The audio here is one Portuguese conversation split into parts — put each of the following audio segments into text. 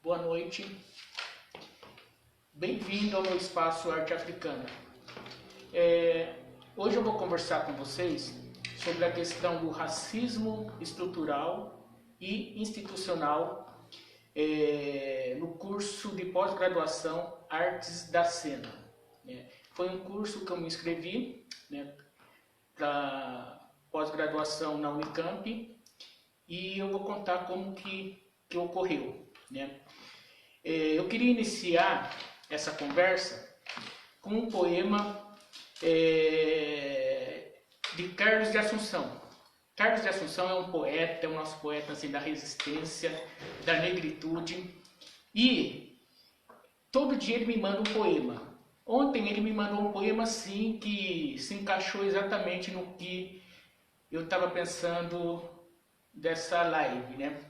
boa noite. Bem-vindo ao meu espaço Arte Africana. Hoje eu vou conversar com vocês sobre a questão do racismo estrutural e institucional no curso de pós-graduação Artes da Cena. Foi um curso que eu me inscrevi para pós-graduação na Unicamp e eu vou contar como que ocorreu. Eu queria iniciar essa conversa com um poema de Carlos de Assunção. Carlos de Assunção é um poeta, é o nosso poeta assim, da resistência, da negritude, e todo dia ele me manda um poema. Ontem ele me mandou um poema assim que se encaixou exatamente no que eu estava pensando dessa live,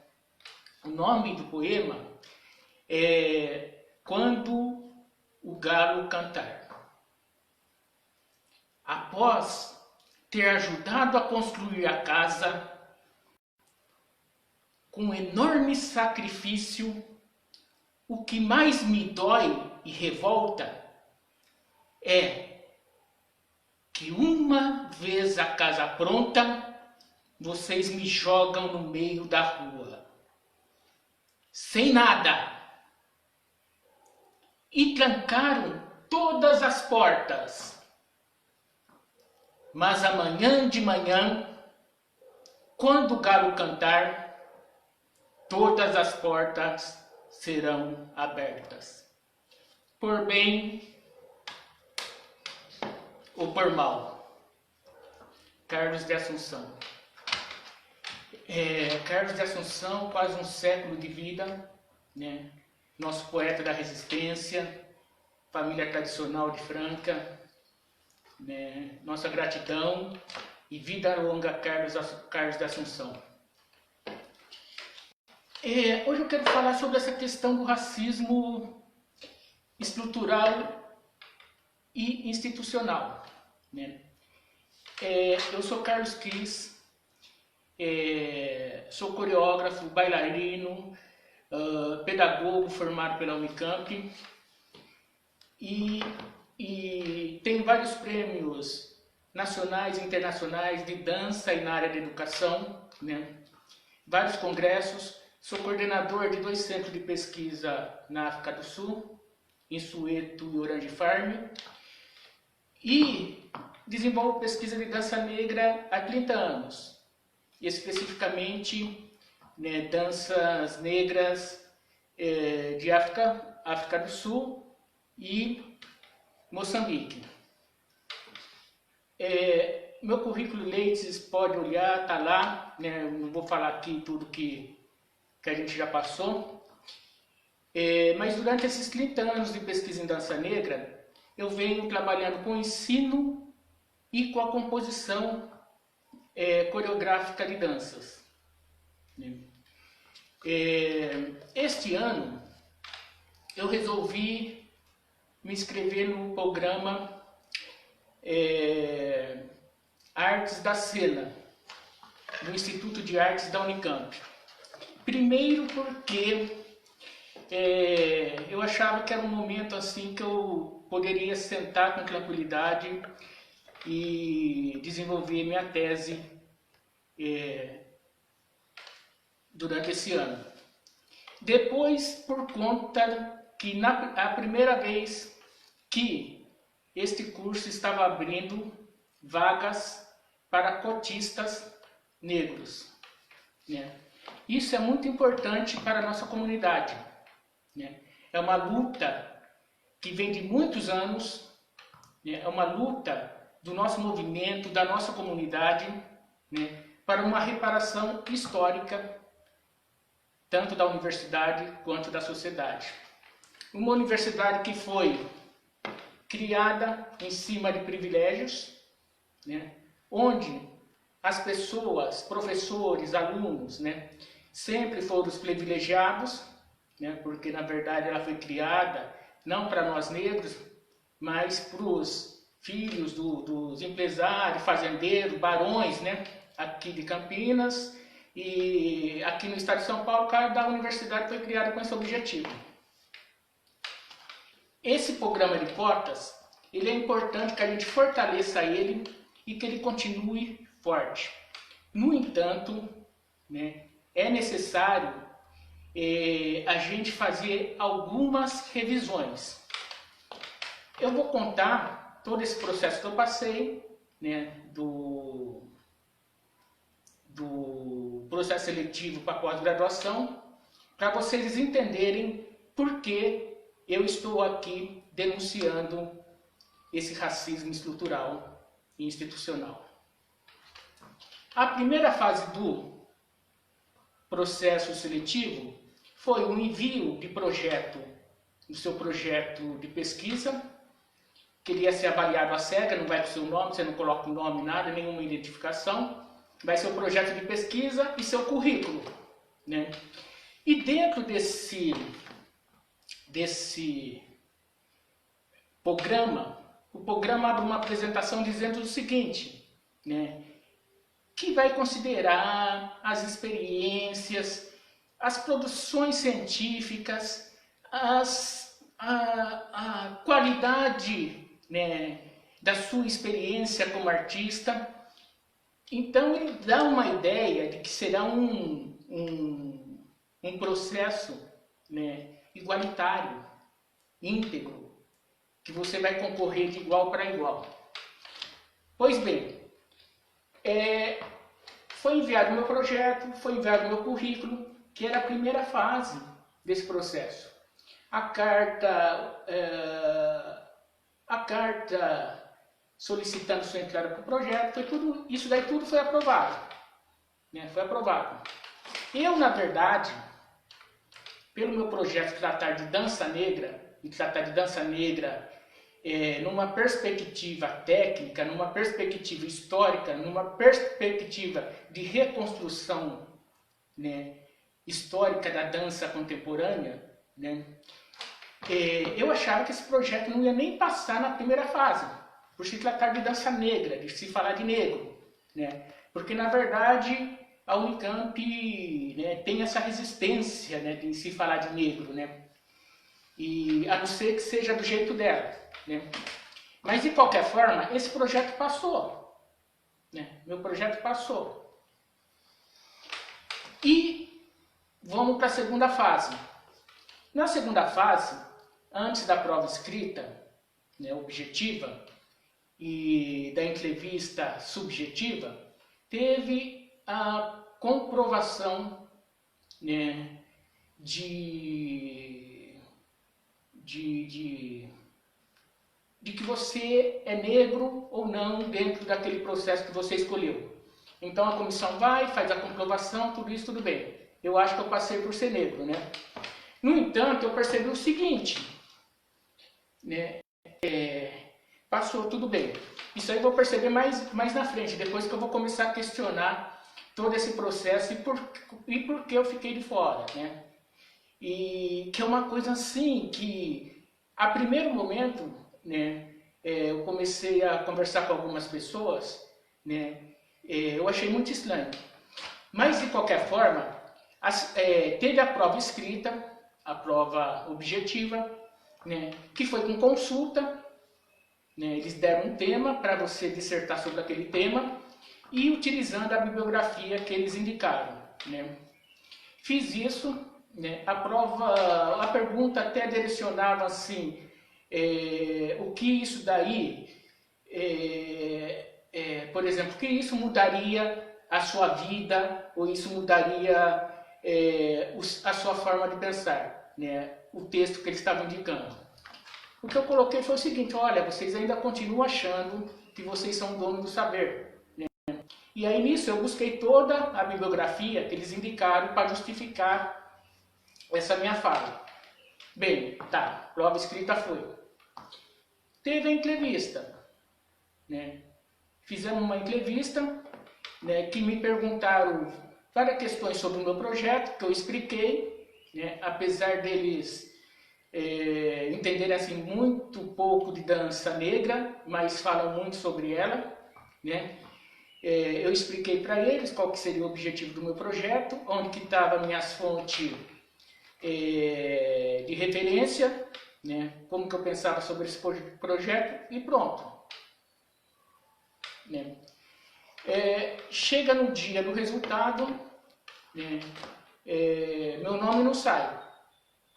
O nome do poema é Quando o Galo Cantar. Após ter ajudado a construir a casa, com enorme sacrifício, o que mais me dói e revolta é que uma vez a casa pronta, vocês me jogam no meio da rua, sem nada, e trancaram todas as portas. Mas amanhã de manhã, quando o galo cantar, todas as portas serão abertas, por bem ou por mal. Carlos de Assunção. Carlos de Assunção, quase um século de vida, Nosso poeta da resistência, família tradicional de Franca, Nossa gratidão e vida longa Carlos de Assunção. Hoje eu quero falar sobre essa questão do racismo estrutural e institucional. Eu sou Carlos Cris, sou coreógrafo, bailarino, pedagogo formado pela Unicamp e tenho vários prêmios nacionais e internacionais de dança e na área de educação, vários congressos. Sou coordenador de 2 centros de pesquisa na África do Sul, em Soweto e Orange Farm, e desenvolvo pesquisa de dança negra há 30 anos, especificamente danças negras de África do Sul e Moçambique. Meu currículo Leites pode olhar, está lá, não vou falar aqui tudo que a gente já passou, mas durante esses 30 anos de pesquisa em dança negra, eu venho trabalhando com o ensino e com a composição coreográfica de danças. Este ano eu resolvi me inscrever no programa Artes da Cena, do Instituto de Artes da Unicamp. Primeiro porque eu achava que era um momento assim que eu poderia sentar com tranquilidade e desenvolver minha tese durante esse ano. Depois, por conta que a primeira vez que este curso estava abrindo vagas para cotistas negros, Isso é muito importante para a nossa comunidade, É uma luta que vem de muitos anos, É uma luta do nosso movimento, da nossa comunidade, para uma reparação histórica, tanto da universidade quanto da sociedade. Uma universidade que foi criada em cima de privilégios, onde as pessoas, professores, alunos, sempre foram os privilegiados, porque na verdade ela foi criada não para nós negros, mas para os filhos dos empresários, fazendeiros, barões, aqui de Campinas, E aqui no estado de São Paulo, cada universidade foi criada com esse objetivo. Esse programa de cotas, ele é importante que a gente fortaleça ele e que ele continue forte. No entanto, né, é necessário a gente fazer algumas revisões. Eu vou contar todo esse processo que eu passei, né, do processo seletivo para pós-graduação, para vocês entenderem por que eu estou aqui denunciando esse racismo estrutural e institucional. A primeira fase do processo seletivo foi o envio de projeto, do seu projeto de pesquisa, que iria ser avaliado à cega, não vai com o seu nome, você não coloca o nome, nada, nenhuma identificação, vai ser o projeto de pesquisa e seu currículo, né? E dentro desse programa, o programa abre uma apresentação dizendo o seguinte, né? Que vai considerar as experiências, as produções científicas, a qualidade, né, da sua experiência como artista. Então ele dá uma ideia de que será um processo, né, igualitário, íntegro, que você vai concorrer de igual para igual. Pois bem, foi enviado o meu projeto, foi enviado o meu currículo, que era a primeira fase desse processo. A carta solicitando sua entrada para o projeto, isso daí tudo foi aprovado, né? Foi aprovado. Eu, na verdade, pelo meu projeto tratar de dança negra, e tratar de dança negra numa perspectiva técnica, numa perspectiva histórica, numa perspectiva de reconstrução, né, histórica da dança contemporânea, né, eu achava que esse projeto não ia nem passar na primeira fase, por se tratar de dança negra, de se falar de negro, né, porque na verdade a Unicamp, né, tem essa resistência, né, de se falar de negro, né, e a não ser que seja do jeito dela, né. Mas de qualquer forma, esse projeto passou, né, meu projeto passou. E vamos para a segunda fase. Na segunda fase, antes da prova escrita, né, objetiva, e da entrevista subjetiva, teve a comprovação, né, de que você é negro ou não dentro daquele processo que você escolheu. Então a comissão vai, faz a comprovação, tudo isso, tudo bem. Eu acho que eu passei por ser negro, né? No entanto, eu percebi o seguinte, né? Passou, tudo bem. Isso aí eu vou perceber mais na frente, depois que eu vou começar a questionar todo esse processo e por que eu fiquei de fora, né? E que é uma coisa assim que, a primeiro momento, né, eu comecei a conversar com algumas pessoas, né, eu achei muito estranho. Mas, de qualquer forma, teve a prova escrita, a prova objetiva, né, que foi com consulta, né, eles deram um tema para você dissertar sobre aquele tema e utilizando a bibliografia que eles indicaram, né. Fiz isso, né, a pergunta até direcionava assim, o que isso daí, por exemplo, o que isso mudaria a sua vida, ou isso mudaria a sua forma de pensar, né, o texto que eles estavam indicando. O que eu coloquei foi o seguinte, olha, vocês ainda continuam achando que vocês são donos do saber, né? E aí nisso eu busquei toda a bibliografia que eles indicaram para justificar essa minha fala. Bem, tá, prova escrita foi. Teve a entrevista, né? Fizemos uma entrevista, né, que me perguntaram várias questões sobre o meu projeto, que eu expliquei, né, apesar deles entenderem assim, muito pouco de dança negra, mas falam muito sobre ela, né? Eu expliquei para eles qual que seria o objetivo do meu projeto, onde que estavam minhas fontes de referência, né? Como que eu pensava sobre esse projeto e pronto. Né? Chega no dia do resultado, né? Meu nome não sai.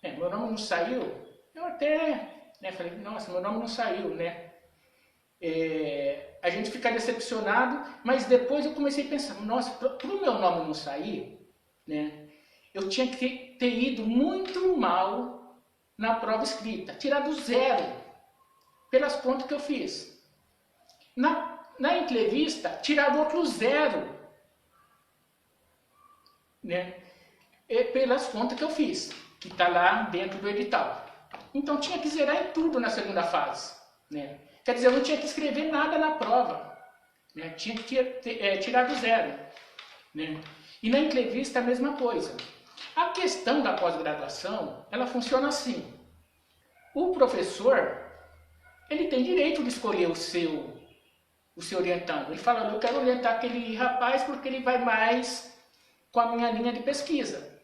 Meu nome não saiu, eu até falei, nossa, meu nome não saiu, né? A gente fica decepcionado, mas depois eu comecei a pensar, nossa, para o meu nome não sair, né? Eu tinha que ter ido muito mal na prova escrita, tirado 0 pelas contas que eu fiz. Na entrevista, tirado outro 0, né? Pelas contas que eu fiz, que está lá dentro do edital. Então tinha que zerar em tudo na segunda fase, né? Quer dizer, eu não tinha que escrever nada na prova, né? Tinha que tirar do 0. Né? E na entrevista a mesma coisa. A questão da pós-graduação, ela funciona assim. O professor, ele tem direito de escolher o seu orientando. Ele fala, eu quero orientar aquele rapaz porque ele vai mais com a minha linha de pesquisa.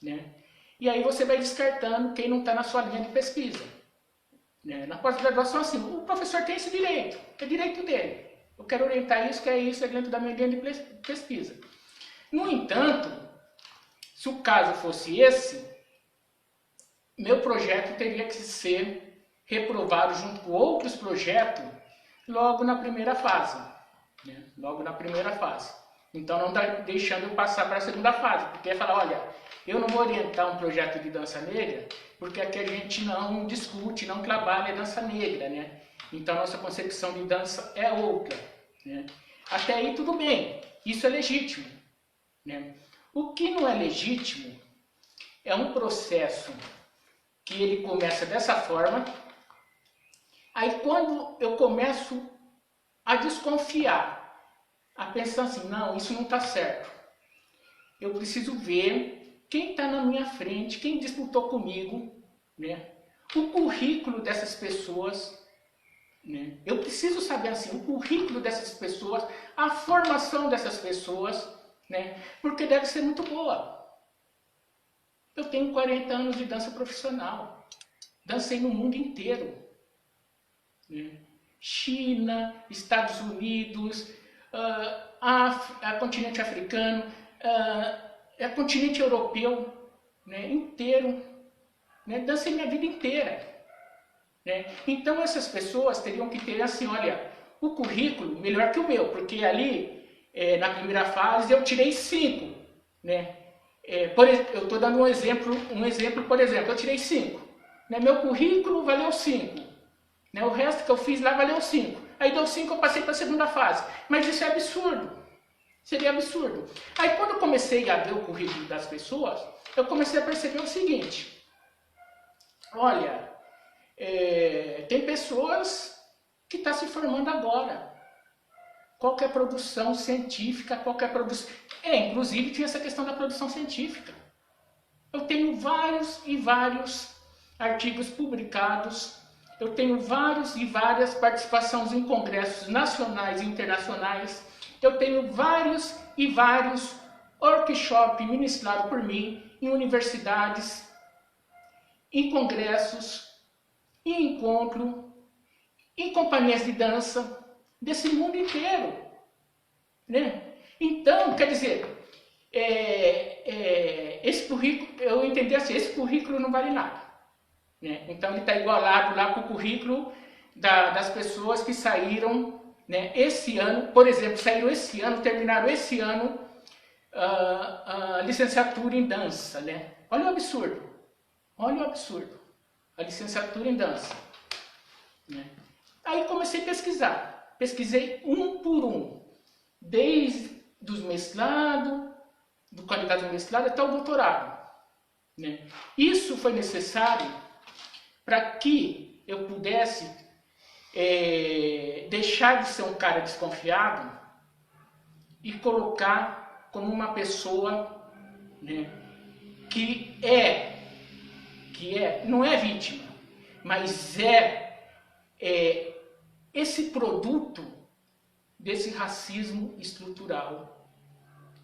Né? E aí você vai descartando quem não está na sua linha de pesquisa. Na pós-graduação, assim, o professor tem esse direito, é direito dele. Eu quero orientar isso, que é isso, é dentro da minha linha de pesquisa. No entanto, se o caso fosse esse, meu projeto teria que ser reprovado junto com outros projetos logo na primeira fase. Né? Logo na primeira fase. Então não está deixando eu passar para a segunda fase, porque ia falar, olha, eu não vou orientar um projeto de dança negra, porque aqui a gente não discute, não trabalha dança negra, né? Então nossa concepção de dança é outra, né? Até aí tudo bem, isso é legítimo, né? O que não é legítimo é um processo que ele começa dessa forma, aí quando eu começo a desconfiar, a pensar assim, não, isso não está certo, eu preciso ver quem está na minha frente, quem disputou comigo, né? O currículo dessas pessoas, né? Eu preciso saber assim, o currículo dessas pessoas, a formação dessas pessoas, né? Porque deve ser muito boa. Eu tenho 40 anos de dança profissional, dancei no mundo inteiro, né? China, Estados Unidos, continente africano, continente europeu, né, inteiro, né, dancei minha vida inteira. Né? Então essas pessoas teriam que ter assim, olha, o currículo melhor que o meu, porque ali, na primeira fase, eu tirei 5. Né? Eu estou dando um exemplo, por exemplo, eu tirei 5. Né? Meu currículo valeu 5. Né? O resto que eu fiz lá valeu 5. Aí deu 5, eu passei para a segunda fase. Mas isso é absurdo. Seria absurdo. Aí quando eu comecei a ver o currículo das pessoas, eu comecei a perceber o seguinte. Olha, tem pessoas que estão se formando agora. Qual que é a produção científica, qual que é a produção... inclusive tinha essa questão da produção científica. Eu tenho vários e vários artigos publicados, eu tenho vários e várias participações em congressos nacionais e internacionais, eu tenho vários e vários workshops ministrados por mim em universidades, em congressos, em encontros, em companhias de dança desse mundo inteiro. Né? Então, quer dizer, esse currículo, eu entendi assim, esse currículo não vale nada. Né? Então ele está igualado lá com o currículo das pessoas que saíram, né, esse ano, por exemplo, saíram esse ano, terminaram esse ano a licenciatura em dança. Né? Olha o absurdo, a licenciatura em dança. Né? Aí comecei a pesquisar, pesquisei um por um, desde os mestrados, do candidato ao mestrado até o doutorado. Né? Isso foi necessário para que eu pudesse deixar de ser um cara desconfiado e colocar como uma pessoa, né, que não é vítima, mas esse produto desse racismo estrutural,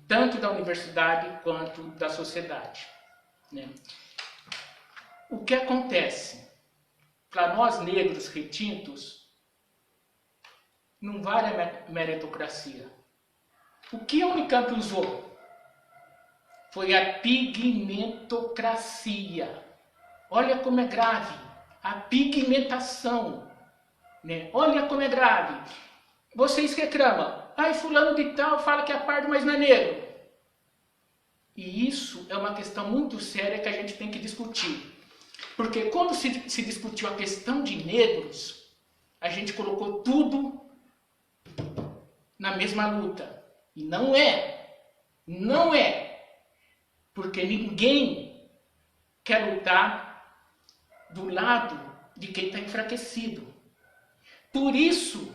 tanto da universidade quanto da sociedade, né? O que acontece? Para nós negros retintos, não vale a meritocracia. O que a Unicamp usou? Foi a pigmentocracia. Olha como é grave. A pigmentação, né? Olha como é grave. Vocês reclamam. Ai, fulano de tal fala que é pardo, mas não é negro. E isso é uma questão muito séria que a gente tem que discutir. Porque quando se discutiu a questão de negros, a gente colocou tudo na mesma luta. E não é. Não é. Porque ninguém quer lutar do lado de quem está enfraquecido. Por isso,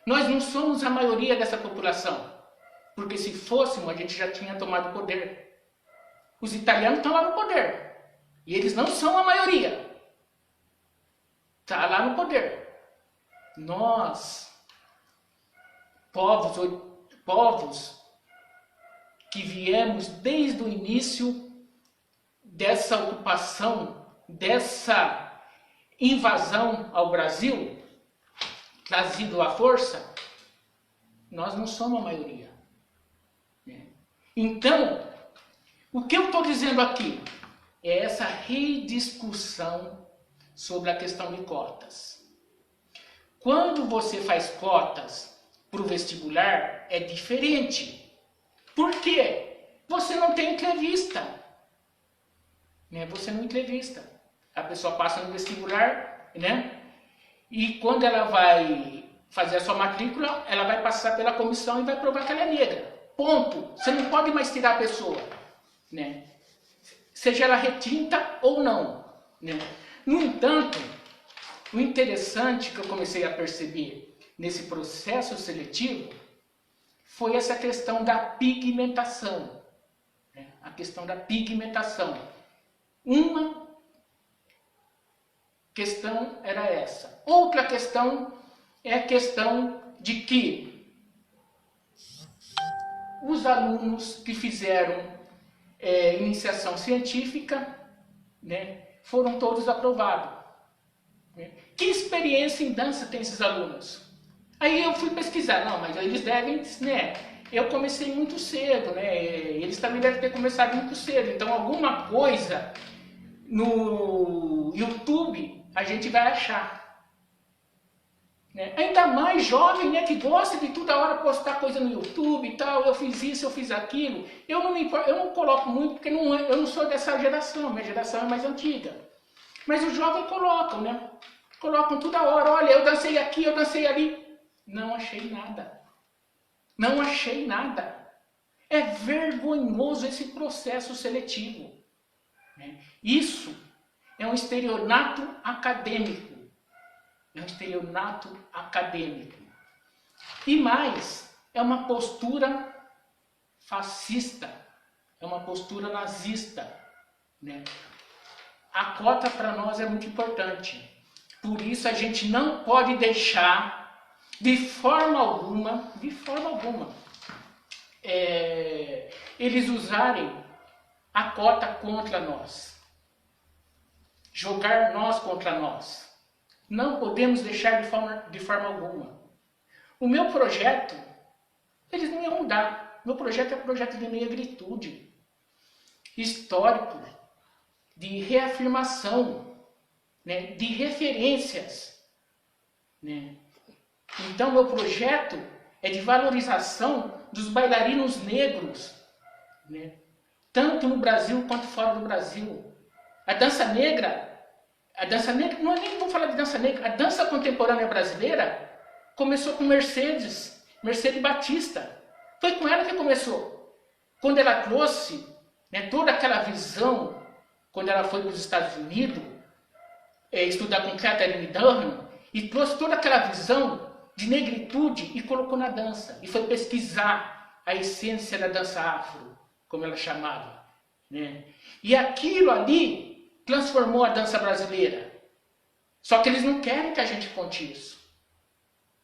nós não somos a maioria dessa população. Porque se fôssemos, a gente já tinha tomado o poder. Os italianos estão lá no poder. E eles não são a maioria. Está lá no poder. Nós, povos que viemos desde o início dessa ocupação, dessa invasão ao Brasil, trazido à força, nós não somos a maioria. Então, o que eu estou dizendo aqui é essa rediscussão sobre a questão de cotas. Quando você faz cotas para o vestibular, é diferente. Por quê? Você não tem entrevista. Né? Você não entrevista. A pessoa passa no vestibular, né? E quando ela vai fazer a sua matrícula, ela vai passar pela comissão e vai provar que ela é negra. Ponto. Você não pode mais tirar a pessoa, né? Seja ela retinta ou não, né? No entanto, o interessante que eu comecei a perceber nesse processo seletivo foi essa questão da pigmentação, né? A questão da pigmentação. Uma questão era essa. Outra questão é a questão de que os alunos que fizeram iniciação científica, né, foram todos aprovados. Né? Que experiência em dança tem esses alunos? Aí eu fui pesquisar, não, mas eles devem, né? Eu comecei muito cedo, né? Eles também devem ter começado muito cedo. Então alguma coisa no YouTube a gente vai achar. Né? Ainda mais jovem, né, que gosta de toda hora postar coisa no YouTube e tal, eu fiz isso, eu fiz aquilo. Eu não coloco muito porque eu não sou dessa geração, minha geração é mais antiga. Mas os jovens colocam, né? Colocam toda hora, olha, eu dancei aqui, eu dancei ali. Não achei nada. Não achei nada. É vergonhoso esse processo seletivo. Né? Isso é um estelionato acadêmico. É um estelionato acadêmico. E mais, é uma postura fascista, é uma postura nazista. Né? A cota para nós é muito importante. Por isso a gente não pode deixar, de forma alguma, eles usarem a cota contra nós. Jogar nós contra nós. Não podemos deixar de forma alguma. O meu projeto, eles não iam mudar. Meu projeto é um projeto de negritude, histórico, de reafirmação, né, de referências. Né? Então, meu projeto é de valorização dos bailarinos negros, né, tanto no Brasil quanto fora do Brasil. A dança negra, não é nem vou falar de dança negra, a dança contemporânea brasileira começou com Mercedes Batista. Foi com ela que começou. Quando ela trouxe, né, toda aquela visão, quando ela foi para os Estados Unidos, estudar com Catherine Durham, e trouxe toda aquela visão de negritude e colocou na dança. E foi pesquisar a essência da dança afro, como ela chamava. Né? E aquilo ali transformou a dança brasileira. Só que eles não querem que a gente conte isso.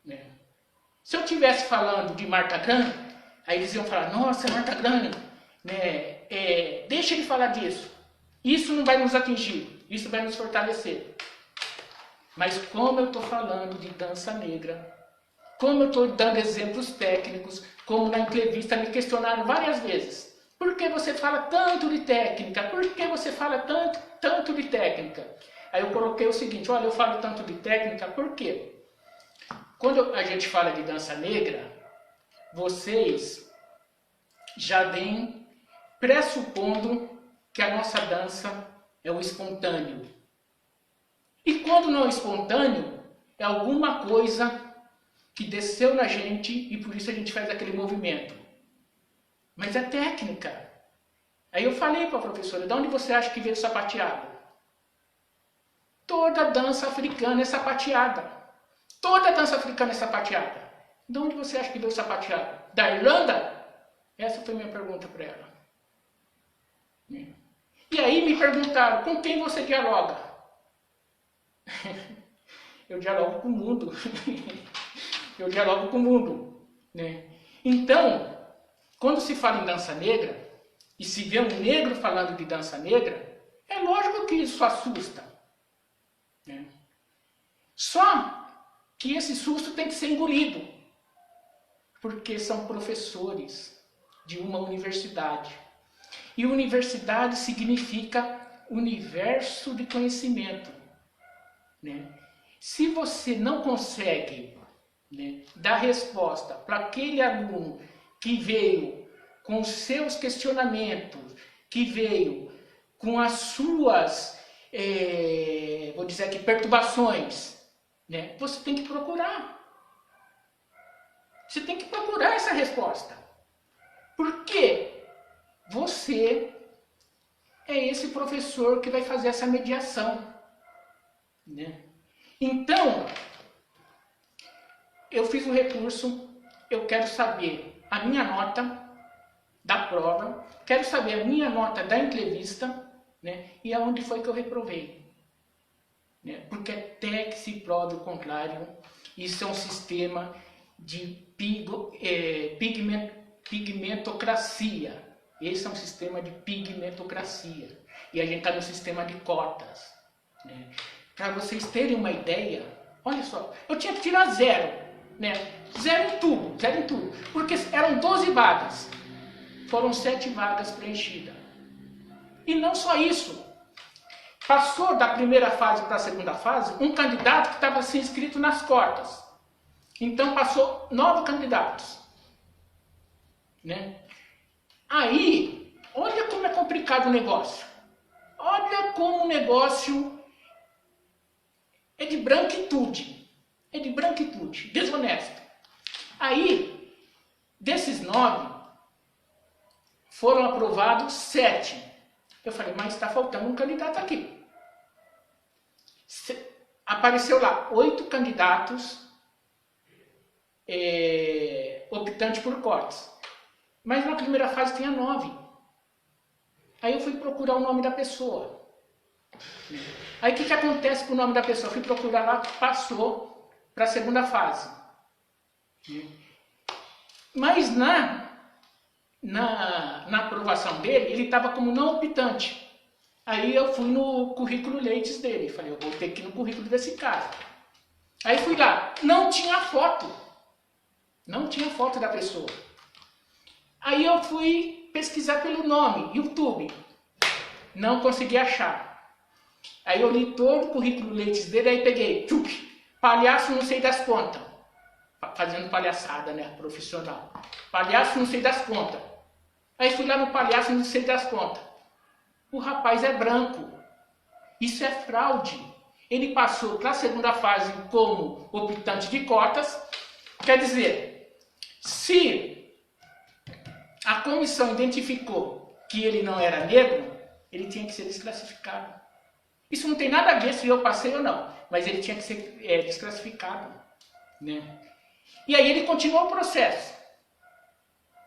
Né? Se eu estivesse falando de Martha Graham, aí eles iam falar, nossa, Martha Graham, né, deixa ele falar disso. Isso não vai nos atingir, isso vai nos fortalecer. Mas como eu estou falando de dança negra, como eu estou dando exemplos técnicos, como na entrevista me questionaram várias vezes. Por que você fala tanto de técnica? Por que você fala tanto de técnica? Aí eu coloquei o seguinte, olha, eu falo tanto de técnica, por quê? Quando a gente fala de dança negra, vocês já vêm pressupondo que a nossa dança é o espontâneo. E quando não é espontâneo, é alguma coisa que desceu na gente e por isso a gente faz aquele movimento. Mas é técnica. Aí eu falei para a professora, de onde você acha que veio o sapateado? Toda dança africana é sapateada. Toda dança africana é sapateada. De onde você acha que veio o sapateado? Da Irlanda? Essa foi a minha pergunta para ela. E aí me perguntaram, com quem você dialoga? Eu dialogo com o mundo. Eu dialogo com o mundo. Né? Então, quando se fala em dança negra, e se vê um negro falando de dança negra, é lógico que isso assusta. Né? Só que esse susto tem que ser engolido, porque são professores de uma universidade. E universidade significa universo de conhecimento. Né? Se você não consegue, né, dar resposta para aquele aluno que veio com os seus questionamentos, que veio com as suas, vou dizer aqui, perturbações, né, você tem que procurar. Você tem que procurar essa resposta. Porque você é esse professor que vai fazer essa mediação. Né? Então, eu fiz o recurso, eu quero saber a minha nota da prova, quero saber a minha nota da entrevista, né? E aonde foi que eu reprovei. Né? Porque até que se prove o contrário, isso é um sistema de pigmentocracia. Esse é um sistema de pigmentocracia. E a gente está no sistema de cotas. Né? Para vocês terem uma ideia, olha só, eu tinha que tirar 0, né? 0 em tudo, porque eram 12 vagas, foram 7 vagas preenchidas. E não só isso, passou da primeira fase para a segunda fase um candidato que estava se inscrito nas cotas. Então passou 9 candidatos. Né? Aí, olha como é complicado o negócio. Olha como o negócio é de branquitude. É de branquitude, desonesto. Aí, desses 9, foram aprovados 7. Eu falei, mas está faltando um candidato aqui. Apareceu lá 8 candidatos optantes por cotas. Mas na primeira fase tinha 9. Aí eu fui procurar o nome da pessoa. Aí o que acontece com o nome da pessoa? Eu fui procurar lá, passou para a segunda fase. Mas na aprovação dele, ele estava como não optante. Aí eu fui no currículo Leites dele. Falei, eu vou ter que ir no currículo desse cara. Aí fui lá. Não tinha foto. Não tinha foto da pessoa. Aí eu fui pesquisar pelo nome, YouTube. Não consegui achar. Aí eu li todo o currículo Leites dele, aí peguei, palhaço não sei das contas. Fazendo palhaçada, né, profissional. Palhaço não sei das contas. Aí fui lá no palhaço não sei das contas. O rapaz é branco. Isso é fraude. Ele passou para a segunda fase como optante de cotas. Quer dizer, se a comissão identificou que ele não era negro, ele tinha que ser desclassificado. Isso não tem nada a ver se eu passei ou não, mas ele tinha que ser desclassificado. Né? E aí ele continuou o processo.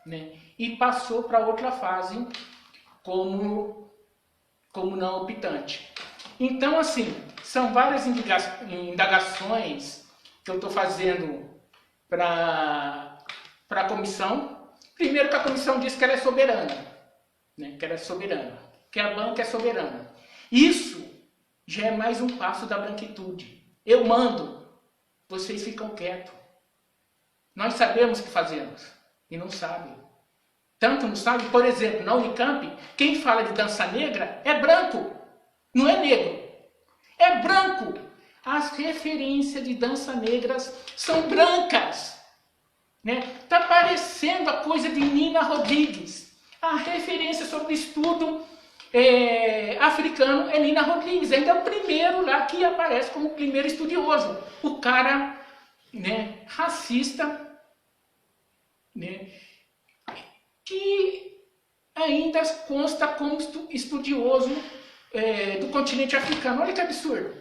Né? E passou para outra fase como não optante. Então, assim, são várias indagações que eu estou fazendo para a comissão. Primeiro que a comissão diz que ela é soberana, né? Que ela é soberana, que a banca é soberana. Isso já é mais um passo da branquitude. Eu mando, vocês ficam quietos. Nós sabemos o que fazemos e não sabem. Tanto não sabem, por exemplo, na Unicamp, quem fala de dança negra é branco, não é negro, é branco. As referências de dança negras são brancas. Né? Tá parecendo a coisa de Nina Rodrigues. A referência sobre estudo africano é Nina Rodrigues. Ainda é o primeiro lá que aparece como o primeiro estudioso. O cara, né, racista, né, que ainda consta como estudioso do continente africano. Olha que absurdo.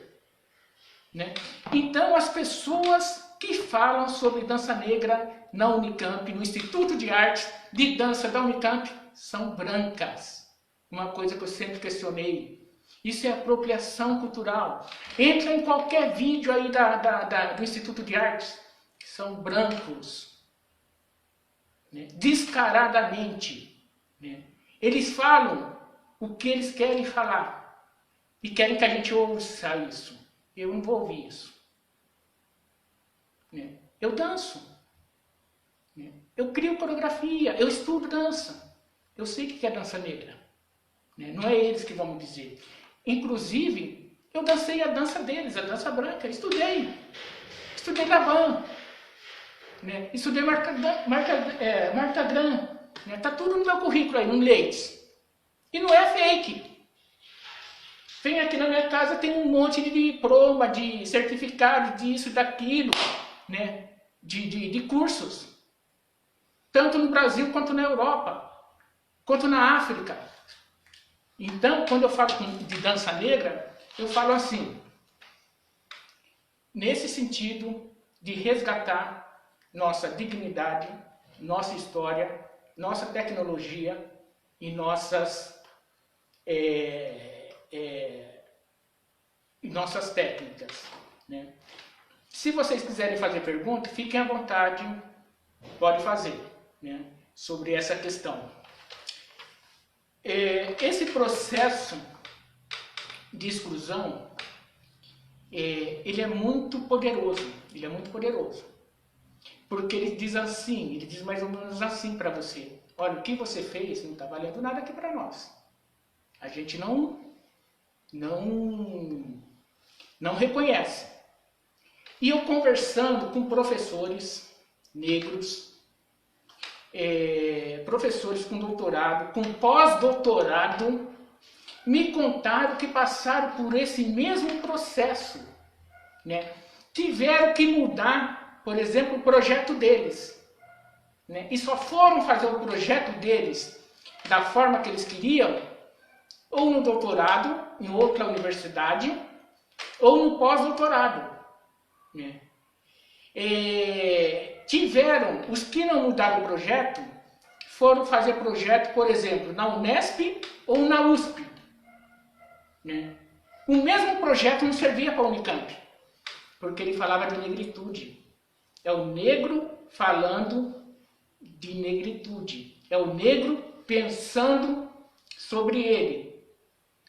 Né? Então as pessoas que falam sobre dança negra na Unicamp, no Instituto de Artes de Dança da Unicamp, são brancas. Uma coisa que eu sempre questionei. Isso é apropriação cultural. Entra em qualquer vídeo aí do Instituto de Artes, são brancos. Né? Descaradamente. Né? Eles falam o que eles querem falar. E querem que a gente ouça isso. Eu não vou ouvir isso. Né? Eu danço. Né? Eu crio coreografia. Eu estudo dança. Eu sei o que é dança negra. Né? Não é eles que vão me dizer. Inclusive, eu dancei a dança deles, a dança branca. Estudei. Estudei Laban. Né? Estudei Marta Gran. Né? Tá tudo no meu currículo aí, no Leite. E não é fake. Vem aqui na minha casa, tem um monte de diploma, de certificado, disso, daquilo, né? De cursos. Tanto no Brasil, quanto na Europa, quanto na África. Então, quando eu falo de dança negra, eu falo assim, nesse sentido de resgatar nossa dignidade, nossa história, nossa tecnologia e nossas técnicas. Né? Se vocês quiserem fazer pergunta, fiquem à vontade, pode fazer, né? Sobre essa questão. Esse processo de exclusão, ele é muito poderoso, porque ele diz assim, ele diz mais ou menos assim para você: olha, o que você fez não está valendo nada aqui para nós. A gente não reconhece. E eu conversando com professores negros, professores com doutorado, com pós-doutorado, me contaram que passaram por esse mesmo processo. Né? Tiveram que mudar, por exemplo, o projeto deles. Né? E só foram fazer o projeto deles da forma que eles queriam, ou no doutorado, em outra universidade, ou no pós-doutorado. Né? Tiveram, os que não mudaram o projeto, foram fazer projeto, por exemplo, na Unesp ou na USP. Né? O mesmo projeto não servia para a Unicamp, porque ele falava de negritude. É o negro falando de negritude. É o negro pensando sobre ele.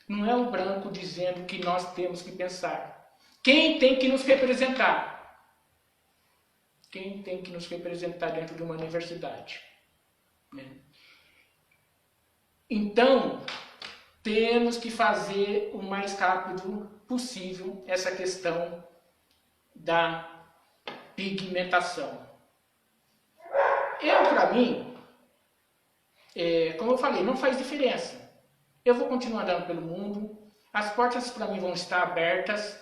Não é o branco dizendo que nós temos que pensar. Quem tem que nos representar? Quem tem que nos representar dentro de uma universidade? Né? Então, temos que fazer o mais rápido possível essa questão da pigmentação. Para mim, como eu falei, não faz diferença. Eu vou continuar andando pelo mundo, as portas para mim vão estar abertas,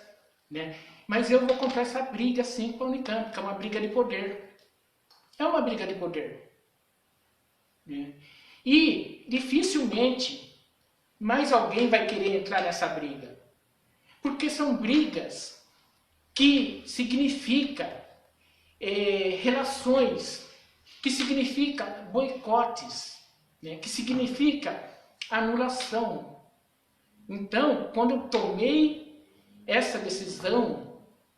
né? Mas eu vou comprar essa briga sim com a Unicamp, que é uma briga de poder. É uma briga de poder. Né? E dificilmente mais alguém vai querer entrar nessa briga. Porque são brigas que significam relações, que significam boicotes, né? Que significa anulação. Então, quando eu tomei essa decisão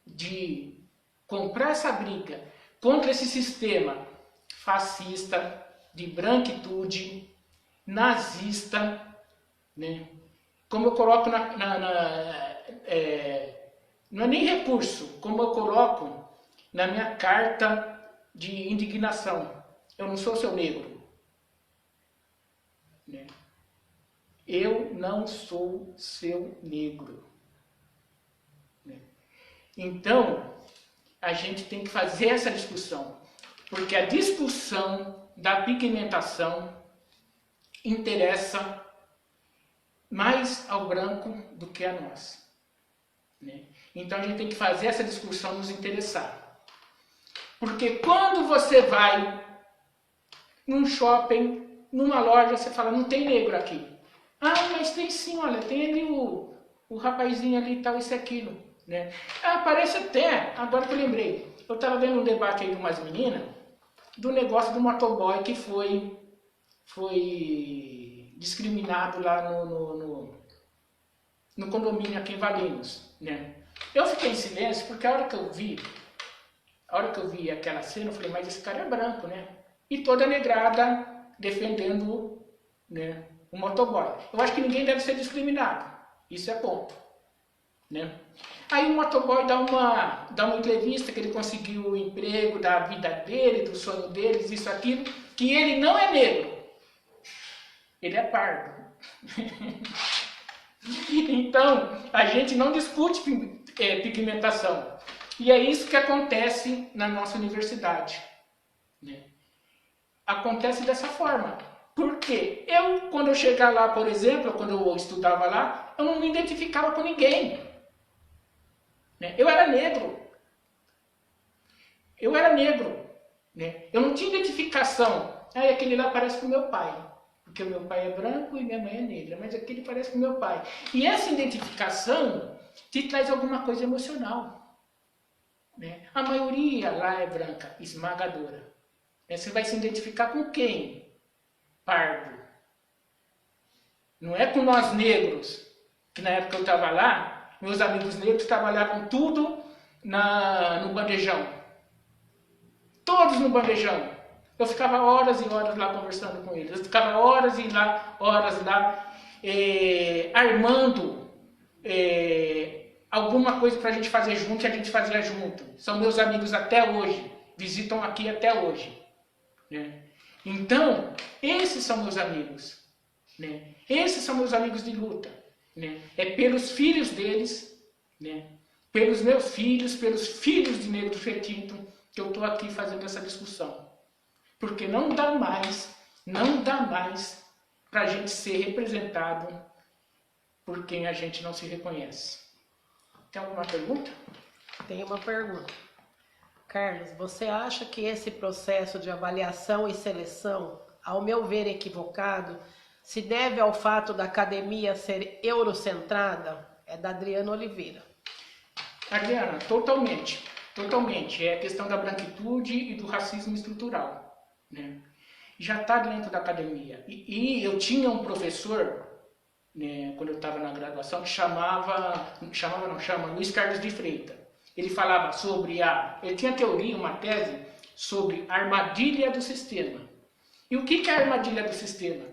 de comprar essa briga contra esse sistema fascista, de branquitude, nazista, né? Como eu coloco não é nem recurso, como eu coloco na minha carta de indignação. Eu não sou seu negro. Né? Eu não sou seu negro. Né? Então, a gente tem que fazer essa discussão. Porque a discussão da pigmentação interessa mais ao branco do que a nós. Né? Então a gente tem que fazer essa discussão nos interessar. Porque quando você vai num shopping, numa loja, você fala, não tem negro aqui. Ah, mas tem sim, olha, tem ali o rapazinho ali e tal, isso e aquilo. Né? Ah, parece até, agora que eu lembrei, eu estava vendo um debate aí de umas meninas, do negócio do motoboy que foi discriminado lá no condomínio aqui em Valinhos, né? Eu fiquei em silêncio porque a hora que eu vi aquela cena, eu falei, mas esse cara é branco, né? E toda negrada defendendo, né, o motoboy. Eu acho que ninguém deve ser discriminado, isso é ponto, né? Aí o motoboy dá uma entrevista que ele conseguiu o emprego da vida dele, do sonho deles, isso, aquilo, que ele não é negro, ele é pardo. Então, a gente não discute pigmentação. E é isso que acontece na nossa universidade. Né? Acontece dessa forma. Porque quando eu chegar lá, por exemplo, quando eu estudava lá, eu não me identificava com ninguém. Né? Eu era negro. Né? Eu não tinha identificação. Aí aquele lá parece com o meu pai. Porque o meu pai é branco e minha mãe é negra, mas aquele parece com o meu pai. E essa identificação te traz alguma coisa emocional. Né? A maioria lá é branca, esmagadora. Você vai se identificar com quem? Pardo. Não é com nós negros, que na época que eu estava lá, meus amigos negros trabalhavam tudo no bandejão. Todos no bandejão. Eu ficava horas e horas lá conversando com eles. Eu ficava horas lá, armando alguma coisa para a gente fazer junto e a gente fazia junto. São meus amigos até hoje. Visitam aqui até hoje. Né? Então, esses são meus amigos. Né? Esses são meus amigos de luta. Né? É pelos filhos deles, né? Pelos meus filhos, pelos filhos de Negro Retinto, que eu estou aqui fazendo essa discussão. Porque não dá mais para a gente ser representado por quem a gente não se reconhece. Tem alguma pergunta? Tem uma pergunta. Carlos, você acha que esse processo de avaliação e seleção, ao meu ver equivocado, se deve ao fato da academia ser eurocentrada? É da Adriana Oliveira. Adriana, totalmente. Totalmente. É a questão da branquitude e do racismo estrutural. Né? Já está dentro da academia. E eu tinha um professor, né, quando eu estava na graduação, que chama Luiz Carlos de Freitas. Ele falava sobre ele tinha teoria, uma tese, sobre a armadilha do sistema. E o que é a armadilha do sistema?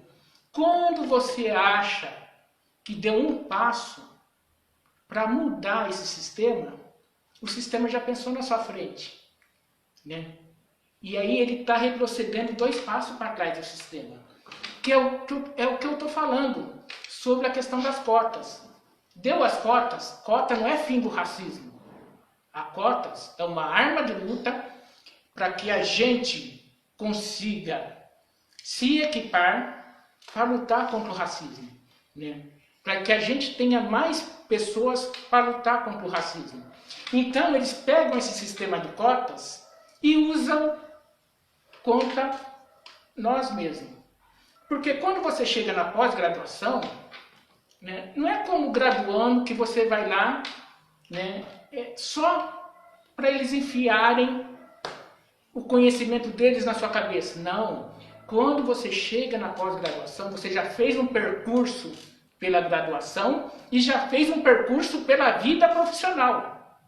Quando você acha que deu um passo para mudar esse sistema, o sistema já pensou na sua frente. Né? E aí ele está retrocedendo 2 passos para trás do sistema. Que é o que eu estou falando sobre a questão das cotas. Deu as cotas, cota não é fim do racismo. A cotas é uma arma de luta para que a gente consiga se equipar para lutar contra o racismo. Né? Para que a gente tenha mais pessoas para lutar contra o racismo. Então eles pegam esse sistema de cotas e usam contra nós mesmos. Porque quando você chega na pós-graduação, né, não é como graduando que você vai lá, né, só para eles enfiarem o conhecimento deles na sua cabeça. Não. Quando você chega na pós-graduação, você já fez um percurso pela graduação e já fez um percurso pela vida profissional.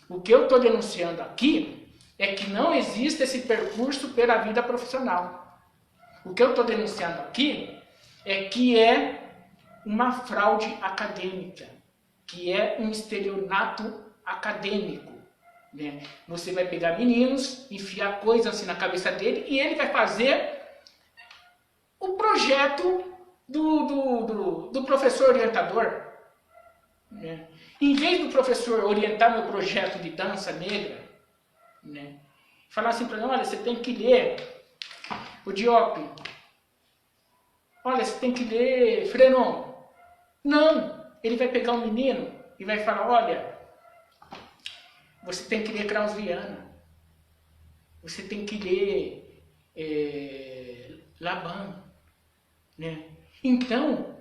O que eu estou denunciando aqui é que não existe esse percurso pela vida profissional. O que eu estou denunciando aqui é que é uma fraude acadêmica, que é um estelionato acadêmico. Né? Você vai pegar meninos, enfiar coisas assim na cabeça dele e ele vai fazer o projeto do professor orientador. Né? Em vez do professor orientar meu projeto de dança negra, né? Falar assim para mim, olha, você tem que ler o Diop, olha, você tem que ler Frenon. Não, ele vai pegar um menino e vai falar, olha, você tem que ler Krauss-Viana, você tem que ler Laban, né? Então,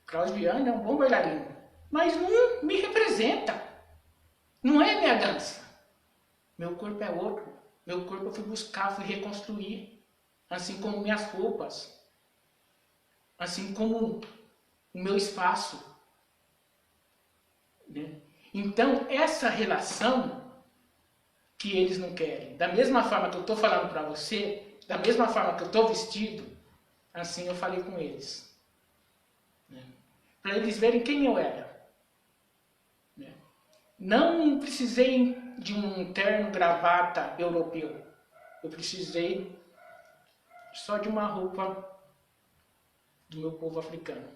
Krauss-Viana é um bom bailarino, mas não me representa, não é minha dança. Meu corpo é outro, meu corpo eu fui buscar, fui reconstruir, assim como minhas roupas, assim como o meu espaço. Né? Então, essa relação que eles não querem, da mesma forma que eu estou falando para você, da mesma forma que eu estou vestido, assim eu falei com eles. Né? Para eles verem quem eu era. Né? Não precisei de um terno gravata europeu. Eu precisei só de uma roupa do meu povo africano.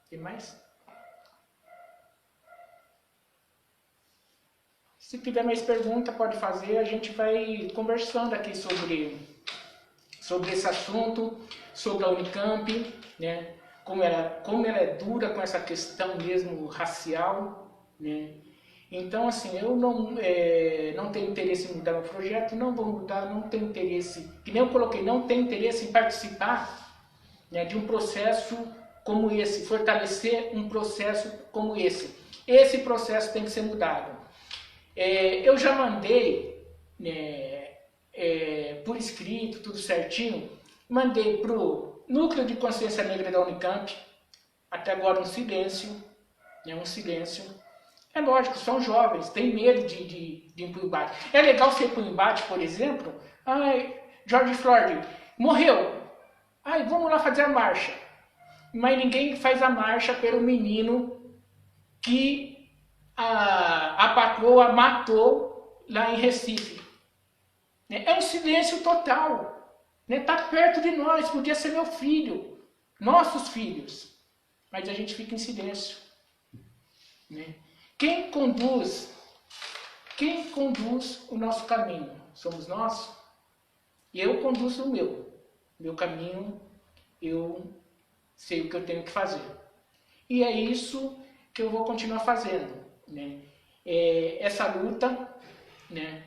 Tem mais? Se tiver mais pergunta, pode fazer. A gente vai conversando aqui sobre esse assunto, sobre a Unicamp, né? Como ela é dura com essa questão mesmo racial, né? Então, assim, eu não tenho interesse em mudar o projeto, não vou mudar, não tenho interesse, que nem eu coloquei, não tenho interesse em participar, né, de um processo como esse, fortalecer um processo como esse. Esse processo tem que ser mudado. Eu já mandei, né, por escrito, tudo certinho, mandei para o Núcleo de Consciência Negra da Unicamp, até agora um silêncio, né, um silêncio. É lógico, são jovens, têm medo de ir para o embate. É legal você ir para o embate, por exemplo, George Floyd morreu, vamos lá fazer a marcha. Mas ninguém faz a marcha pelo menino que a patroa matou lá em Recife. É um silêncio total. Está perto de nós, podia ser meu filho, nossos filhos. Mas a gente fica em silêncio. Né? Quem conduz o nosso caminho? Somos nós? E eu conduzo o meu caminho, eu sei o que eu tenho que fazer. E é isso que eu vou continuar fazendo. Né? Essa luta, né?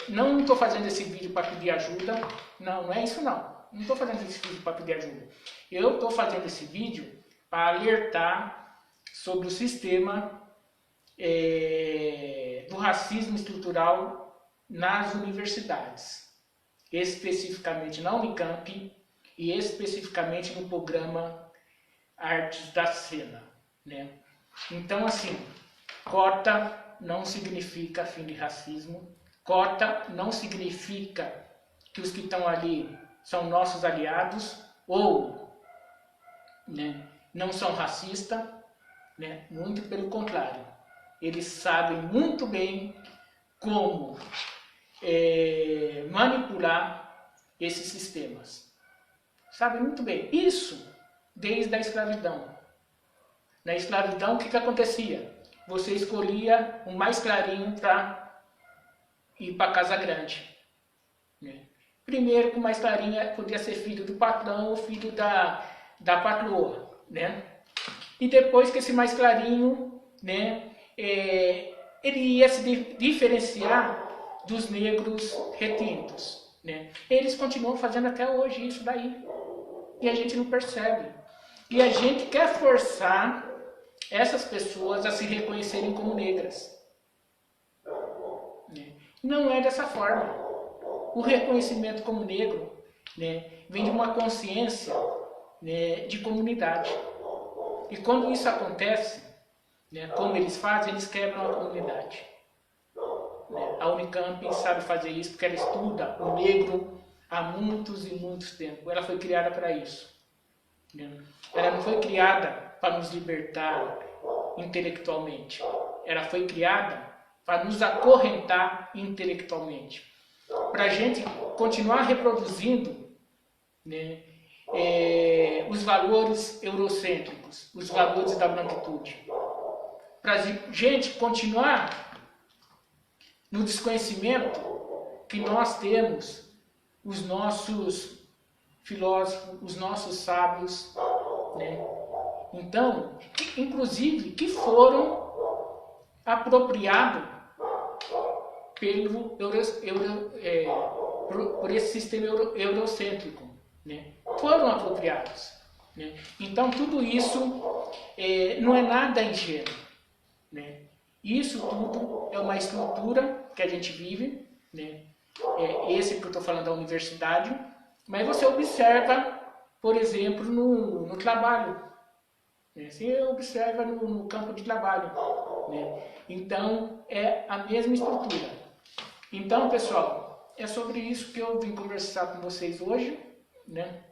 Não estou fazendo esse vídeo para pedir ajuda, não é isso não. Não estou fazendo esse vídeo para pedir ajuda. Eu estou fazendo esse vídeo para alertar sobre o sistema do racismo estrutural nas universidades, especificamente na Unicamp e especificamente no programa Artes da Cena, né? Então, assim, cota não significa fim de racismo, cota não significa que os que estão ali são nossos aliados ou, né, não são racistas, né? Muito pelo contrário. Eles sabem muito bem como manipular esses sistemas. Sabem muito bem. Isso desde a escravidão. Na escravidão, o que acontecia? Você escolhia o mais clarinho para ir para a casa grande. Né? Primeiro, que o mais clarinho podia ser filho do patrão ou filho da patroa. Né? E depois que esse mais clarinho, né, ele ia se diferenciar dos negros retintos. Né? Eles continuam fazendo até hoje isso daí. E a gente não percebe. E a gente quer forçar essas pessoas a se reconhecerem como negras. Né? Não é dessa forma. O reconhecimento como negro, né, vem de uma consciência, né, de comunidade. E quando isso acontece, né, como eles fazem, eles quebram a comunidade. né? A Unicamp sabe fazer isso porque ela estuda o negro há muitos e muitos tempos. Ela foi criada para isso. Né? Ela não foi criada para nos libertar intelectualmente. Ela foi criada para nos acorrentar intelectualmente. Para a gente continuar reproduzindo, né, os valores eurocêntricos, os valores da branquitude. Para a gente continuar no desconhecimento que nós temos os nossos filósofos, os nossos sábios, né? Então, inclusive, que foram apropriados por esse sistema eurocêntrico, né? Foram apropriados, né? Então, tudo isso não é nada ingênuo, né? Isso tudo é uma estrutura que a gente vive, né? Esse que eu estou falando da universidade, mas você observa, por exemplo, no trabalho, né? Você observa no campo de trabalho, né? Então, é a mesma estrutura. Então, pessoal, é sobre isso que eu vim conversar com vocês hoje, né?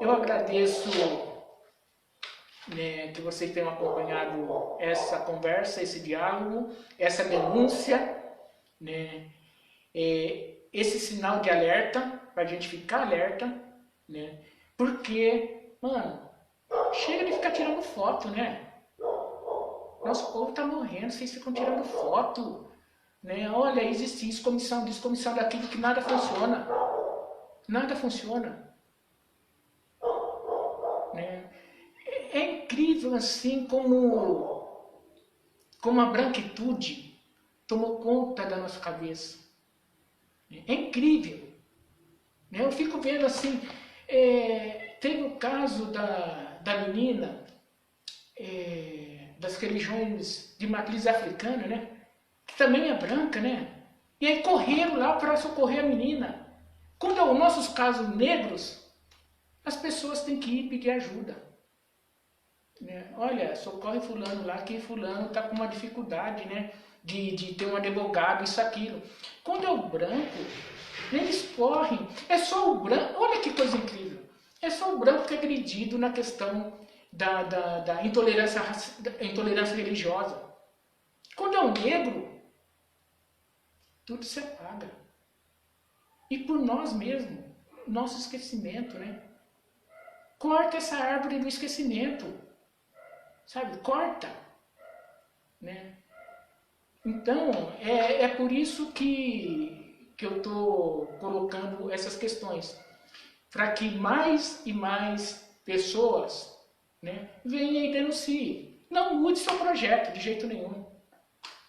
Eu agradeço, né, que vocês tenham acompanhado essa conversa, esse diálogo, essa denúncia, né? Esse sinal de alerta, para a gente ficar alerta, né? Porque, mano, chega de ficar tirando foto, né? Nosso povo tá morrendo, vocês ficam tirando foto, né? Olha, existe isso, comissão disso, comissão daquilo, que nada funciona. Nada funciona. Né? É incrível assim como a branquitude tomou conta da nossa cabeça. É incrível. Eu fico vendo assim, teve o caso da menina das religiões de matriz africana, né? Que também é branca, né? E aí correram lá para socorrer a menina. Quando é os nossos casos negros, as pessoas têm que ir pedir ajuda. Né? Olha, socorre fulano lá, que fulano está com uma dificuldade, né? De ter um advogado, isso, aquilo. Quando é o branco, eles correm. É só o branco, olha que coisa incrível. É só o branco que é agredido na questão da intolerância religiosa. Quando é o negro, tudo se apaga. E por nós mesmos, nosso esquecimento, né? Corta essa árvore do esquecimento. Sabe? Corta. Né? Então, é por isso que eu estou colocando essas questões. Para que mais e mais pessoas, né, venham e denunciem. Não mude seu projeto de jeito nenhum.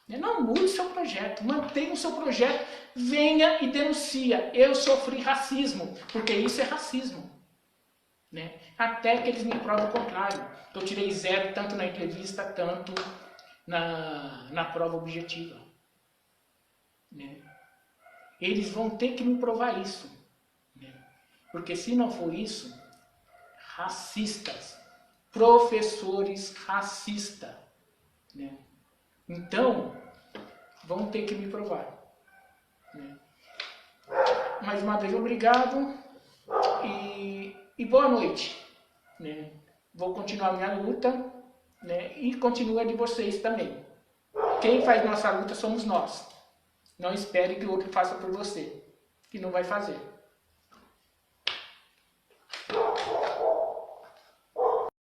Não mude seu projeto, mantenha o seu projeto, venha e denuncia. Eu sofri racismo, porque isso é racismo. Né? Até que eles me provem o contrário. Eu tirei 0 tanto na entrevista, tanto na prova objetiva. Né? Eles vão ter que me provar isso. Né? Porque se não for isso, racistas, professores racistas, né? Então, vão ter que me provar. Né? Mais uma vez, obrigado e boa noite. Né? Vou continuar minha luta, né? E continua de vocês também. Quem faz nossa luta somos nós. Não espere que o outro faça por você, que não vai fazer.